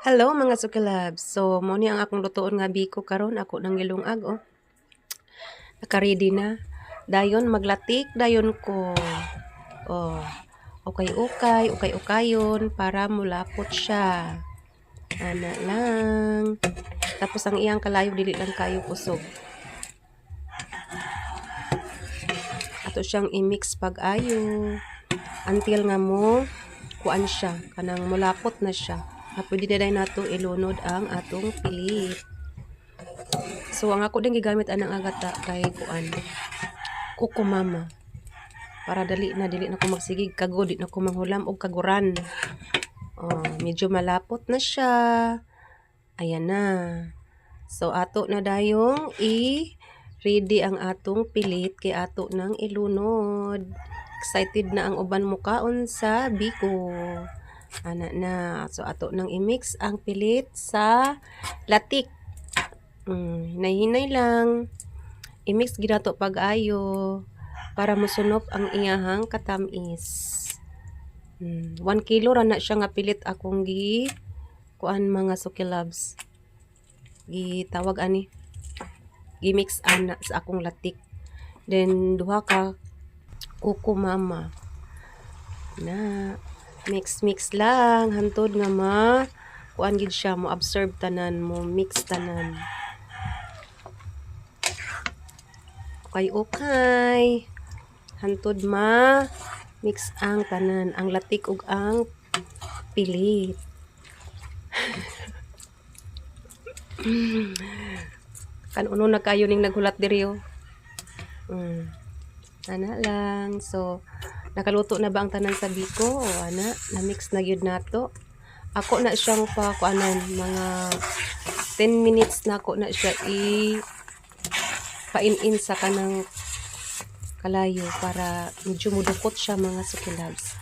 Hello mga sukilabs. So mo ni ang akong lutuon nga biko karon ako nang gilungag Naka-ready na. Dayon maglatik dayon ko. Oh. Ukay-ukayon para mulapot siya. Ana lang. Tapos ang iyang kalayo dili lang kayo kusog. Ato siyang i-mix pag-ayo until nga mo kuan siya kanang mulapot na siya. Pwede na dahil nato ilunod ang atong pilit. So ang ako din gigamit anang agata kay kuan kuko mama. Para dili na ko magsigig kago, di na ko manghulam og kaguran. Medyo malapot na siya. Ayan na. So ato na dayong ready ang atong pilit kay ato nang ilunod. Excited na ang uban mo kaon sa biko. Ana na. So ato nang i-mix ang pilit sa latik. Hinay-hinay lang. I-mix ginato pag-ayo para mosunop ang iyahang katamis. 1 kilo ra na siya nga pilit akong kuan mga sukilabs. Gitawag ani. Gi-mix ana sa akong latik. Then duha ka kuko mama. Na mix lang hantod nga kuan gid siya mo absorb tanan mo mix tanan. Okay. Hantod mix ang tanan, ang latik ug ang pilit. Kanuno na kayo ning naghulat diri Ana lang. So nakaluto na ba ang tanan sa biko? Ana, na-mix na gyud nato. Ako na siyang kuanan mga 10 minutes na ako na siya pain-in sa kanang kalayo para medyo mudukot siya mga sukilabs.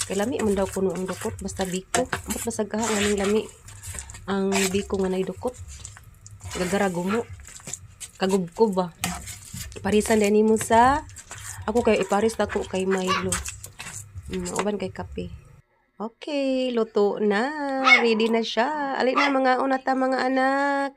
Kay lami man daw kuno ang dukot basta biko. Amot basag ka nga ning lami ang biko nga nay dukot. Gagara gumo. Kagubkob ba. Parisan din nimo sa ako kay iparis dako kay Milo. Uban kay kape. Okay, luto na. Ready na siya. Alin na mga unata mga anak.